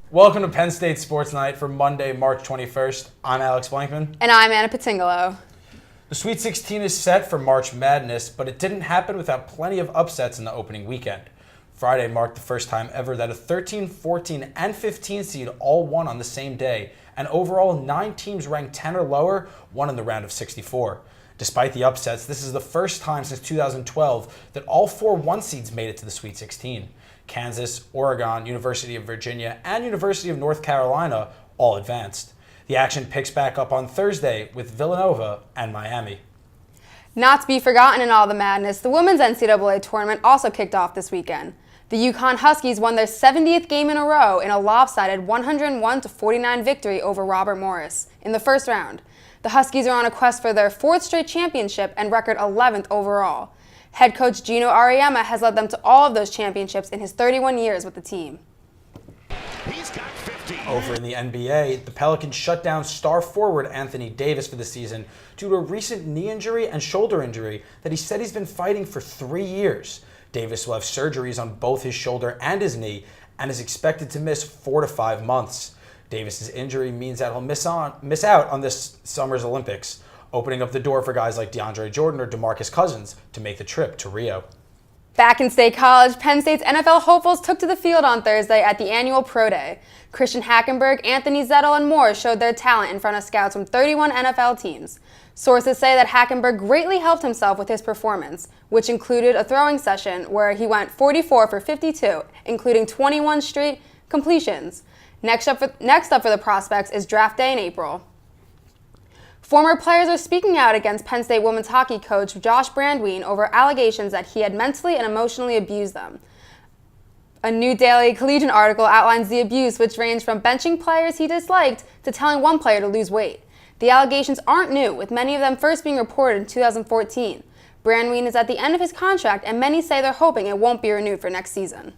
Welcome to Penn State Sports Night for Monday, March 21st. I'm Alex Blankman. And I'm Anna Patingolo. The Sweet 16 is set for March Madness, but it didn't happen without plenty of upsets in the opening weekend. Friday marked the first time ever that a 13, 14, and 15 seed all won on the same day, and overall 9 teams ranked 10 or lower won in the round of 64. Despite the upsets, this is the first time since 2012 that all 4 1 seeds made it to the Sweet 16. Kansas, Oregon, University of Virginia, and University of North Carolina all advanced. The action picks back up on Thursday with Villanova and Miami. Not to be forgotten in all the madness, the women's NCAA tournament also kicked off this weekend. The UConn Huskies won their 70th game in a row in a lopsided 101-49 victory over Robert Morris in the first round. The Huskies are on a quest for their 4th straight championship and record 11th overall. Head coach Gino Auriemma has led them to all of those championships in his 31 years with the team. He's got 50. Over in the NBA, the Pelicans shut down star forward Anthony Davis for the season due to a recent knee injury and shoulder injury that he said he's been fighting for 3 years. Davis will have surgeries on both his shoulder and his knee and is expected to miss 4 to 5 months. Davis's injury means that he'll miss out on this summer's Olympics, opening up the door for guys like DeAndre Jordan or DeMarcus Cousins to make the trip to Rio. Back in State College, Penn State's NFL hopefuls took to the field on Thursday at the annual Pro Day. Christian Hackenberg, Anthony Zettel, and more showed their talent in front of scouts from 31 NFL teams. Sources say that Hackenberg greatly helped himself with his performance, which included a throwing session where he went 44 for 52, including 21 straight completions. Next up for the prospects is draft day in April. Former players are speaking out against Penn State women's hockey coach Josh Brandwein over allegations that he had mentally and emotionally abused them. A new Daily Collegian article outlines the abuse, which ranged from benching players he disliked to telling one player to lose weight. The allegations aren't new, with many of them first being reported in 2014. Brandwein is at the end of his contract, and many say they're hoping it won't be renewed for next season.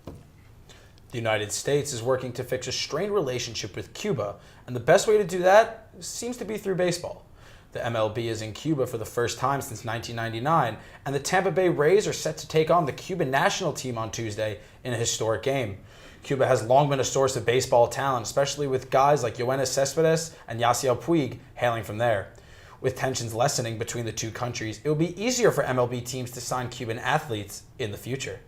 The United States is working to fix a strained relationship with Cuba, and the best way to do that seems to be through baseball. The MLB is in Cuba for the first time since 1999, and the Tampa Bay Rays are set to take on the Cuban national team on Tuesday in a historic game. Cuba has long been a source of baseball talent, especially with guys like Yoenis Cespedes and Yasiel Puig hailing from there. With tensions lessening between the two countries, it will be easier for MLB teams to sign Cuban athletes in the future.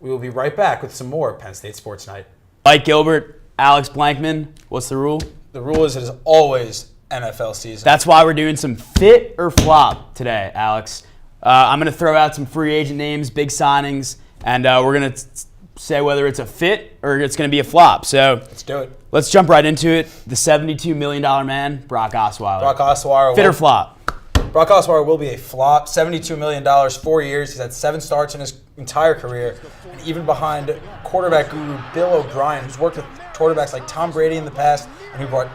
We will be right back with some more Penn State Sports Night. Mike Gilbert, Alex Blankman, what's the rule? The rule is it is always NFL season. That's why we're doing some fit or flop today, Alex. I'm going to throw out some free agent names, big signings, and we're going to say whether it's a fit or it's going to be a flop. So let's do it. Let's jump right into it. The $72 million man, Brock Osweiler. Brock Osweiler. Fit or flop? Brock Osweiler will be a flop. $72 million, 4 years. He's had 7 starts in his entire career. And even behind quarterback guru Bill O'Brien, who's worked with quarterbacks like Tom Brady in the past, and who brought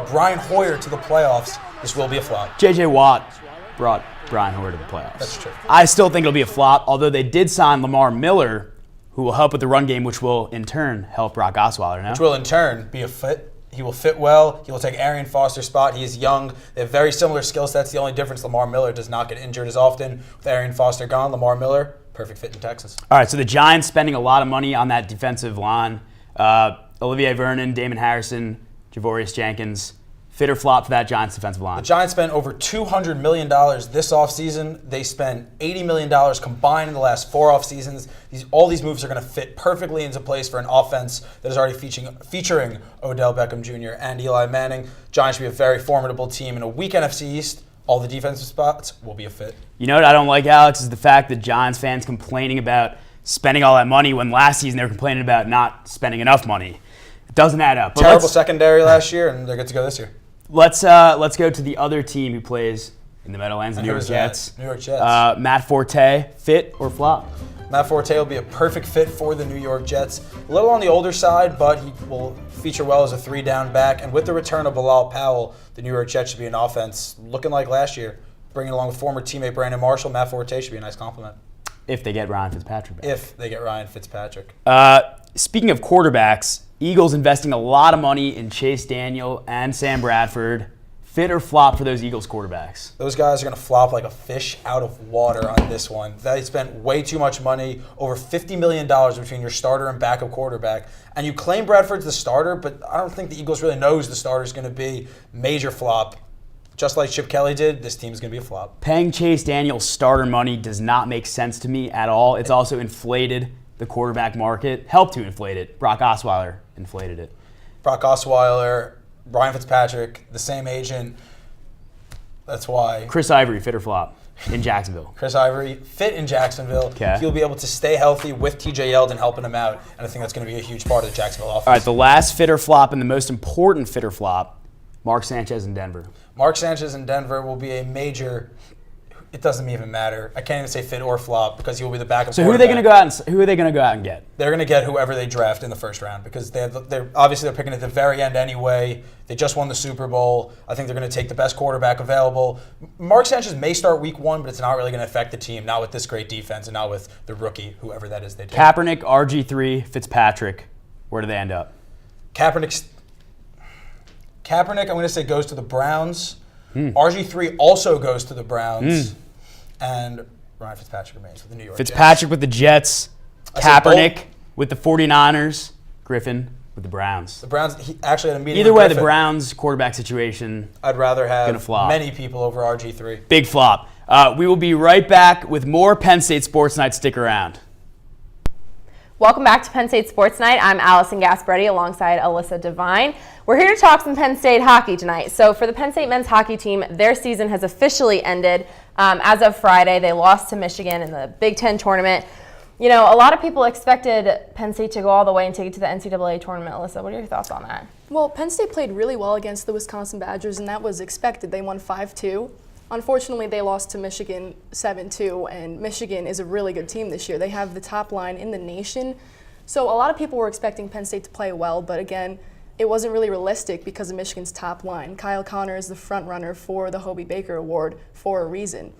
Brian Hoyer to the playoffs, this will be a flop. J.J. Watt brought Brian Hoyer to the playoffs. That's true. I still think it'll be a flop, although they did sign Lamar Miller, who will help with the run game, which will in turn help Brock Osweiler now. Which will in turn be a fit. He will fit well. He will take Arian Foster's spot. He is young. They have very similar skill sets. The only difference, Lamar Miller does not get injured as often. With Arian Foster gone, Lamar Miller, perfect fit in Texas. All right, so the Giants spending a lot of money on that defensive line. Olivier Vernon, Damon Harrison, Javorius Jenkins. Fit or flop for that Giants defensive line? The Giants spent over $200 million this offseason. They spent $80 million combined in the last 4 offseasons. All these moves are going to fit perfectly into place for an offense that is already featuring Odell Beckham Jr. and Eli Manning. Giants should be a very formidable team in a weak NFC East. All the defensive spots will be a fit. You know what I don't like, Alex, is the fact that Giants fans complaining about spending all that money when last season they were complaining about not spending enough money. It doesn't add up. But terrible secondary last year, and they're good to go this year. Let's go to the other team who plays in the Meadowlands, the New York Jets. New York Jets. Matt Forte, fit or flop? Matt Forte will be a perfect fit for the New York Jets. A little on the older side, but he will feature well as a 3-down back. And with the return of Bilal Powell, the New York Jets should be an offense looking like last year. Bringing along with former teammate Brandon Marshall, Matt Forte should be a nice compliment. If they get Ryan Fitzpatrick back. If they get Ryan Fitzpatrick. Speaking of quarterbacks, Eagles investing a lot of money in Chase Daniel and Sam Bradford. Fit or flop for those Eagles quarterbacks? Those guys are going to flop like a fish out of water on this one. They spent way too much money, over $50 million between your starter and backup quarterback. And you claim Bradford's the starter, but I don't think the Eagles really knows the starter's going to be. Major flop. Just like Chip Kelly did, this team's going to be a flop. Paying Chase Daniel's starter money does not make sense to me at all. It's also inflated the quarterback market, helped to inflate it. Brock Osweiler inflated it. Brock Osweiler, Ryan Fitzpatrick, the same agent. That's why. Chris Ivory, fit or flop in Jacksonville? Chris Ivory, fit in Jacksonville. Okay. He'll be able to stay healthy with TJ Yeldon helping him out, and I think that's going to be a huge part of the Jacksonville offense. All right, the last fit or flop and the most important fit or flop, Mark Sanchez in Denver. Mark Sanchez in Denver will be a major. It doesn't even matter. I can't even say fit or flop because he will be the backup. So who are they going to go out and get? They're going to get whoever they draft in the first round because they're picking at the very end anyway. They just won the Super Bowl. I think they're going to take the best quarterback available. Mark Sanchez may start week 1, but it's not really going to affect the team. Not with this great defense and not with the rookie, whoever that is they take. Kaepernick, RG3, Fitzpatrick. Where do they end up? Kaepernick, I'm going to say goes to the Browns. RG3 also goes to the Browns. And Ryan Fitzpatrick remains with the New York Fitzpatrick Jets. with the Jets. Kaepernick with the 49ers. Griffin with the Browns. The Browns, he actually had a meeting Either with way, Griffin. the Browns quarterback situation. I'd rather Gonna have flop. many people over RG3. Big flop. We will be right back with more Penn State Sports Night. Stick around. Welcome back to Penn State Sports Night. I'm Allison Gasparetti alongside Alyssa Devine. We're here to talk some Penn State hockey tonight. So for the Penn State men's hockey team, their season has officially ended. As of Friday, they lost to Michigan in the Big Ten tournament. You know, a lot of people expected Penn State to go all the way and take it to the NCAA tournament. Alyssa, what are your thoughts on that? Well, Penn State played really well against the Wisconsin Badgers, and that was expected. They won 5-2. Unfortunately, they lost to Michigan 7-2, and Michigan is a really good team this year. They have the top line in the nation. So a lot of people were expecting Penn State to play well, but again, it wasn't really realistic because of Michigan's top line. Kyle Connor is the front runner for the Hobie Baker Award for a reason.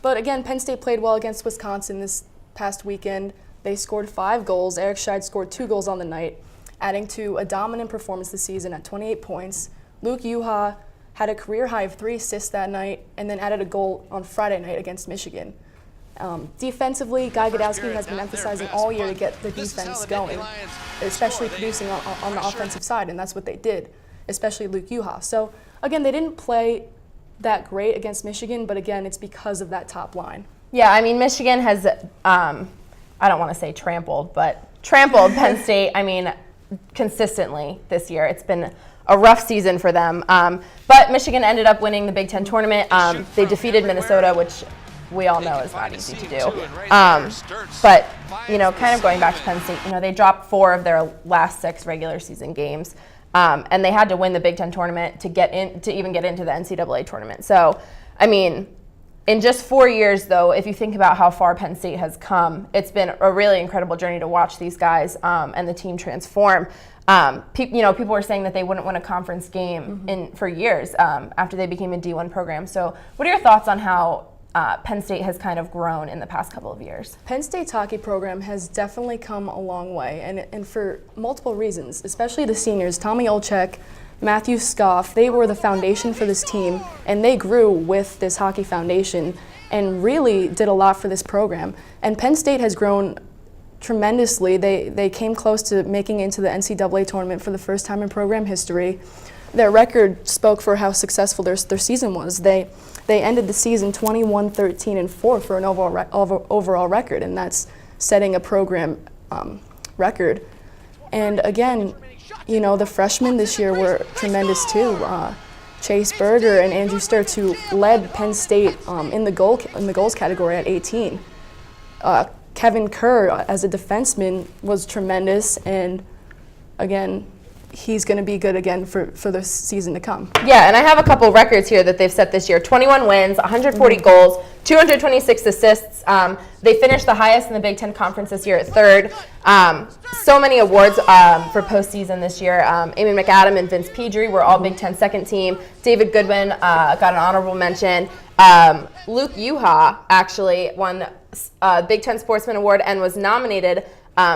But again, Penn State played well against Wisconsin this past weekend. They scored 5 goals. Eric Scheid scored 2 goals on the night, adding to a dominant performance this season at 28 points. Luke Yuha had a career high of 3 assists that night, and then added a goal on Friday night against Michigan. Defensively, Guy Gadowski has been emphasizing all year to get the defense going, especially producing on the offensive side, and that's what they did, especially Luke Yuha. So, again, they didn't play that great against Michigan, but again, it's because of that top line. Yeah, I mean, Michigan has, I don't want to say trampled Penn State, I mean, consistently this year. It's been a rough season for them. But Michigan ended up winning the Big Ten tournament. They defeated Minnesota, which we all know is not easy to do. But, you know, kind of going back to Penn State, you know, they dropped 4 of their last 6 regular season games. And they had to win the Big Ten tournament to even get into the NCAA tournament. So, I mean, in just 4 years, though, if you think about how far Penn State has come, it's been a really incredible journey to watch these guys and the team transform. People were saying that they wouldn't win a conference game for years after they became a D1 program. So what are your thoughts on how Penn State has kind of grown in the past couple of years? Penn State's hockey program has definitely come a long way, and for multiple reasons, especially the seniors, Tommy Olczyk, Matthew Scoff, they were the foundation for this team, and they grew with this hockey foundation and really did a lot for this program. And Penn State has grown tremendously. They came close to making it into the NCAA tournament for the first time in program history. Their record spoke for how successful their season was. They ended the season 21-13-4 for an overall record, and that's setting a program record. And again, you know, the freshmen this year were tremendous too. Chase Berger and Andrew Sturts, who led Penn State in the goals category at 18. Kevin Kerr, as a defenseman, was tremendous, and again, he's going to be good again for the season to come. Yeah, and I have a couple records here that they've set this year. 21 wins, 140 goals, 226 assists. They finished the highest in the Big Ten Conference this year at 3rd. So many awards for postseason this year. Amy McAdam and Vince Pedri were all Big Ten second team. David Goodwin got an honorable mention. Luke Yuha actually won Big Ten Sportsman Award and was nominated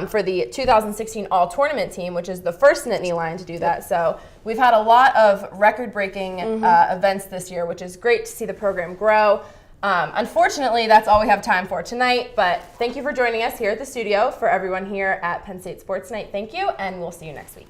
for the 2016 All-Tournament team, which is the first Nittany Lion to do that. So we've had a lot of record-breaking events this year, which is great to see the program grow. Unfortunately, that's all we have time for tonight, but thank you for joining us here at the studio. For everyone here at Penn State Sports Night, thank you, and we'll see you next week.